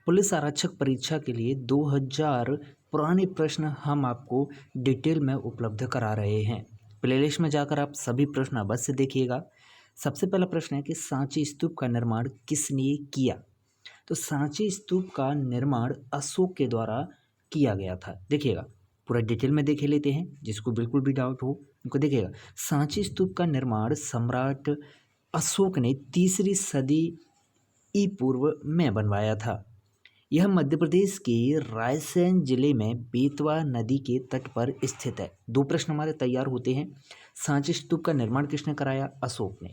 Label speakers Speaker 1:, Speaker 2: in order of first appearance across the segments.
Speaker 1: Police आरक्षक परीक्षा के लिए 2000 पुराने प्रश्न हम आपको डिटेल में उपलब्ध करा रहे हैं। प्लेलिस्ट में जाकर आप सभी प्रश्न अवश्य देखिएगा। सबसे पहला प्रश्न है कि सांची स्तूप का निर्माण किसने किया? तो सांची स्तूप का निर्माण अशोक के द्वारा किया गया था। देखिएगा, पूरा डिटेल में देख लेते हैं। जिसको बिल्कुल भी डाउट हो उनको देखिएगा। सांची स्तूप का निर्माण सम्राट अशोक ने 3री सदी ई पूर्व में बनवाया था। यह मध्य प्रदेश के रायसेन जिले में बेतवा नदी के तट पर स्थित है। 2 प्रश्न हमारे तैयार होते हैं। सांची स्तूप का निर्माण किसने कराया? अशोक ने।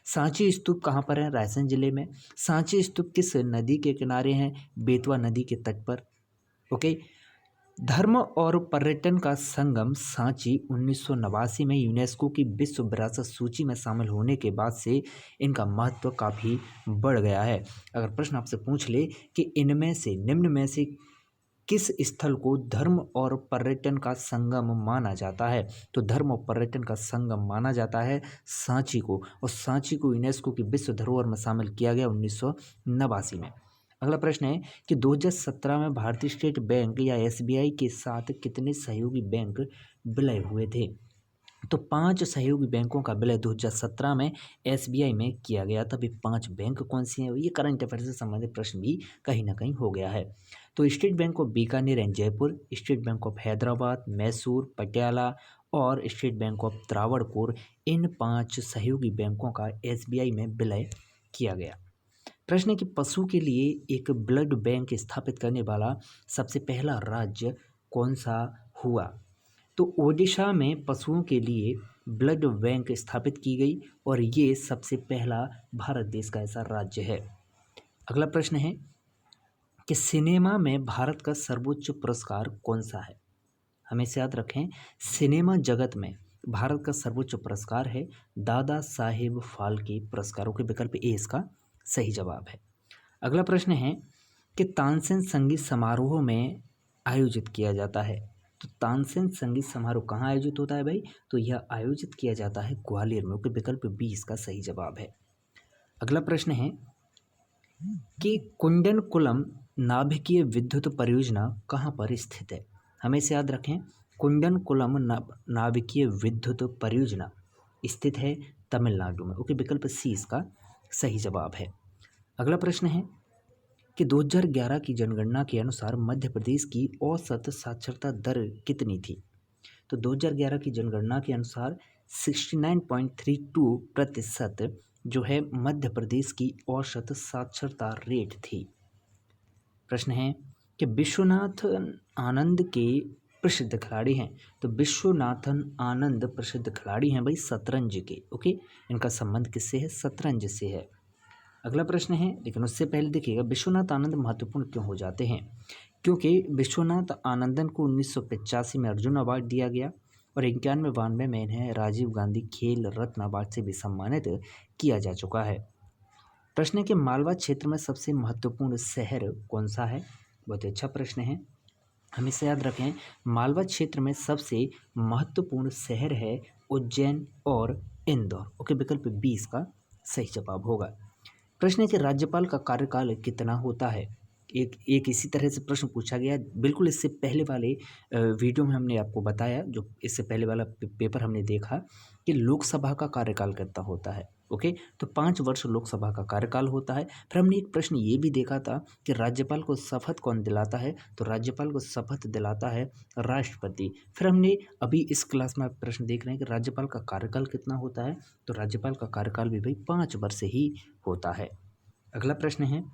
Speaker 1: सांची स्तूप कहाँ पर है? रायसेन जिले में। सांची स्तूप किस नदी के किनारे हैं? बेतवा नदी के तट पर। ओके। धर्म और पर्यटन का संगम सांची 1989 में यूनेस्को की विश्व विरासत सूची में शामिल होने के बाद से इनका महत्व काफ़ी बढ़ गया है। अगर प्रश्न आपसे पूछ ले कि इनमें से निम्न में से किस स्थल को धर्म और पर्यटन का संगम माना जाता है, तो धर्म और पर्यटन का संगम माना जाता है सांची को, और सांची को यूनेस्को की विश्व धरोहर में शामिल किया गया 1989 में। अगला प्रश्न है कि 2017 में भारतीय स्टेट बैंक या एसबीआई के साथ कितने सहयोगी बैंक विलय हुए थे? तो 5 सहयोगी बैंकों का विलय 2017 में एसबीआई में किया गया था। अभी 5 बैंक कौन सी हैं? ये करंट अफेयर से संबंधित प्रश्न भी कहीं ना कहीं हो गया है। तो state bank of Bikaner and Jaipur, state bank of Hyderabad, Mysore, Patiala और स्टेट बैंक ऑफ त्रावणकोर, इन 5 सहयोगी बैंकों का एसबीआई में विलय किया गया। प्रश्न है कि पशु के लिए एक ब्लड बैंक स्थापित करने वाला सबसे पहला राज्य कौन सा हुआ? तो ओडिशा में पशुओं के लिए ब्लड बैंक स्थापित की गई और ये सबसे पहला भारत देश का ऐसा राज्य है। अगला प्रश्न है कि सिनेमा में भारत का सर्वोच्च पुरस्कार कौन सा है? हमेशा याद रखें, सिनेमा जगत में भारत का सर्वोच्च पुरस्कार है दादा साहेब फाल्के पुरस्कारों के विकल्प ए इसका सही जवाब है। अगला प्रश्न है कि तानसेन संगीत समारोह में आयोजित किया जाता है। तो तानसेन संगीत समारोह कहाँ आयोजित होता है भाई? तो यह आयोजित किया जाता है ग्वालियर में। ओके, विकल्प बी इसका सही जवाब है। अगला प्रश्न है कि कुंडनकुलम नाभिकीय विद्युत परियोजना कहाँ पर स्थित है? हमेशा याद रखें, कुंडनकुलम नाभिकीय विद्युत परियोजना स्थित है तमिलनाडु में। ओके, विकल्प सी इसका सही जवाब है। अगला प्रश्न है कि 2011 की जनगणना के अनुसार मध्य प्रदेश की औसत साक्षरता दर कितनी थी? तो 2011 की जनगणना के अनुसार 69.32% जो है मध्य प्रदेश की औसत साक्षरता रेट थी। प्रश्न है कि विश्वनाथन आनंद के प्रसिद्ध खिलाड़ी हैं। तो विश्वनाथन आनंद प्रसिद्ध खिलाड़ी हैं भाई शतरंज के। ओके, इनका संबंध किससे है? शतरंज से है। अगला प्रश्न है, लेकिन उससे पहले देखिएगा विश्वनाथ आनंद महत्वपूर्ण क्यों हो जाते हैं? क्योंकि विश्वनाथ आनंदन को 1985 में अर्जुन अवार्ड दिया गया और 91-92 में इन्हें राजीव गांधी खेल रत्न अवार्ड से भी सम्मानित किया जा चुका है। प्रश्न है कि मालवा क्षेत्र में सबसे महत्वपूर्ण शहर कौन सा है? बहुत ही अच्छा प्रश्न है। हमेशा याद रखें, मालवा क्षेत्र में सबसे महत्वपूर्ण शहर है उज्जैन और इंदौर। ओके, विकल्प बी इसका सही जवाब होगा। प्रश्न है कि राज्यपाल का कार्यकाल कितना होता है? एक इसी तरह से प्रश्न पूछा गया बिल्कुल इससे पहले वाले वीडियो में हमने आपको बताया, जो इससे पहले वाला पेपर हमने देखा कि लोकसभा का कार्यकाल कितना होता है। ओके, तो 5 वर्ष लोकसभा का कार्यकाल होता है। फिर हमने एक प्रश्न ये भी देखा था कि राज्यपाल को शपथ कौन दिलाता है? तो राज्यपाल को शपथ दिलाता है राष्ट्रपति। फिर हमने अभी इस क्लास में आप प्रश्न देख रहे हैं कि राज्यपाल का कार्यकाल कितना होता है? तो राज्यपाल का कार्यकाल भी भाई 5 वर्ष ही होता है। अगला प्रश्न है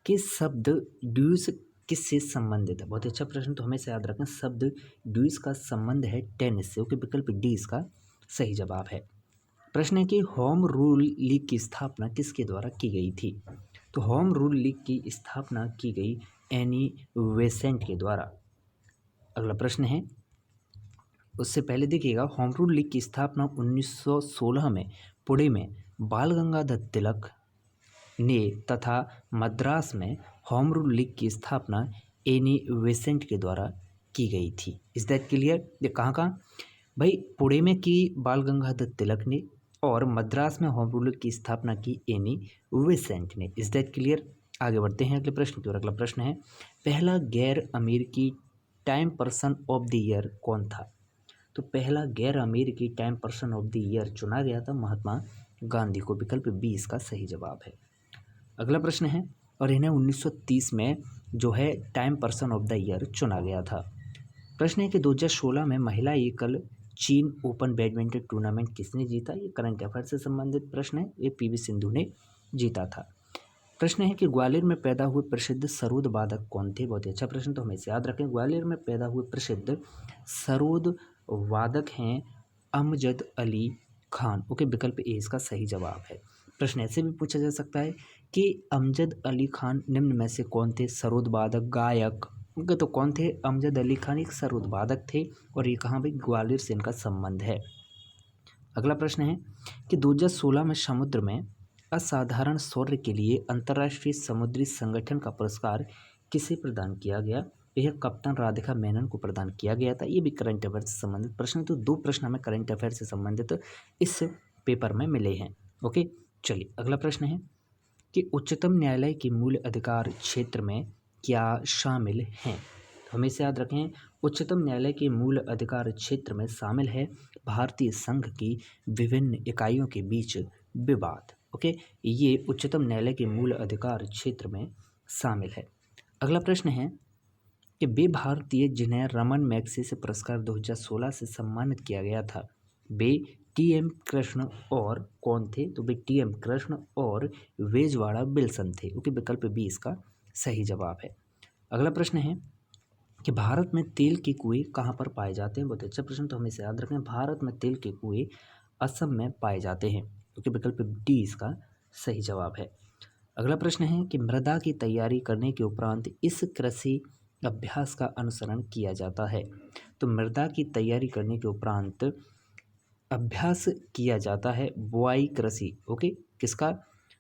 Speaker 1: कि शब्द ड्यूस किससे संबंधित है? बहुत अच्छा प्रश्न। तो हमेशा याद रखें, शब्द ड्यूस का संबंध है टेनिस से। ओके, विकल्प डी इसका सही जवाब है। प्रश्न है कि होम रूल लीग की स्थापना किसके द्वारा की गई थी? तो होम रूल लीग की स्थापना की गई एनी बेसेंट के द्वारा। अगला प्रश्न है, उससे पहले देखिएगा, होम रूल लीग की स्थापना 1916 में पुणे में बाल गंगाधर तिलक ने तथा मद्रास में होम रूल लीग की स्थापना एनी बेसेंट के द्वारा की गई थी। Is that clear? ये कहाँ भाई? पुणे में की बाल गंगाधर तिलक ने और मद्रास में होम रूल लीग की स्थापना की एनी बेसेंट ने। Is that clear? आगे बढ़ते हैं अगले प्रश्न की ओर। अगला प्रश्न है, पहला गैर अमेरिकी time person of the year कौन था? तो पहला गैर अमेरिकी time person of the year चुना गया था महात्मा गांधी को। विकल्प बी इसका सही जवाब है। अगला प्रश्न है, और इन्हें 1930 में जो है time person of the year चुना गया था। प्रश्न है कि 2016 में महिला एकल चीन ओपन बैडमिंटन टूर्नामेंट किसने जीता? ये करंट अफेयर से संबंधित प्रश्न है। ये पीवी सिंधु ने जीता था। प्रश्न है कि ग्वालियर में पैदा हुए प्रसिद्ध सरोद वादक कौन थे? बहुत ही अच्छा प्रश्न, तो हमें इसे याद रखें। ग्वालियर में पैदा हुए प्रसिद्ध सरोद वादक हैं अमजद अली खान। ओके, विकल्प ए इसका सही जवाब है। प्रश्न ऐसे भी पूछा जा सकता है कि अमजद अली खान निम्न में से कौन थे? सरोद वादक, गायक। ओके, तो कौन थे? अमजद अली खान एक सरोद वादक थे और ये कहाँ भी ग्वालियर से इनका संबंध है। अगला प्रश्न है कि 2016 में समुद्र में असाधारण शौर्य के लिए अंतर्राष्ट्रीय समुद्री संगठन का पुरस्कार किसे प्रदान किया गया? यह कप्तान राधिका मेनन को प्रदान किया गया था। ये भी करंट अफेयर से संबंधित प्रश्न, तो 2 प्रश्न हमें करंट अफेयर से संबंधित इस पेपर में मिले हैं। ओके, चलिए अगला प्रश्न है कि उच्चतम न्यायालय के मूल अधिकार क्षेत्र में क्या शामिल हैं? तो हमें इसे याद रखें, उच्चतम न्यायालय के मूल अधिकार क्षेत्र में शामिल है भारतीय संघ की विभिन्न इकाइयों के बीच विवाद। ओके, ये उच्चतम न्यायालय के मूल अधिकार क्षेत्र में शामिल है। अगला प्रश्न है कि वे भारतीय जिन्हें रमन मैग्सेसे पुरस्कार 2016 से सम्मानित किया गया था, वे टी.एम. कृष्ण और कौन थे? तो वे टी.एम. कृष्ण और वेजवाड़ा विल्सन थे। ओके, विकल्प बी इसका सही जवाब है। अगला प्रश्न है कि भारत में तेल के कुएं कहाँ पर पाए जाते हैं? बहुत अच्छा प्रश्न, तो हमें इसे याद रखें। भारत में तेल के कुएं असम में पाए जाते हैं। ओके, विकल्प डी इसका सही जवाब है। अगला प्रश्न है कि मृदा की तैयारी करने के उपरांत इस कृषि अभ्यास का अनुसरण किया जाता है। तो मृदा की तैयारी करने के उपरांत अभ्यास किया जाता है बुआई कृषि। ओके, किसका?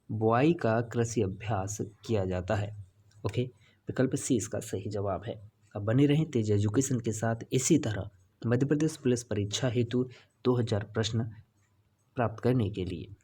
Speaker 1: बुआई का कृषि अभ्यास किया जाता है। ओके, विकल्प सी इसका सही जवाब है। अब बने रहें तेज एजुकेशन के साथ इसी तरह मध्य प्रदेश पुलिस परीक्षा हेतु 2000 प्रश्न प्राप्त करने के लिए।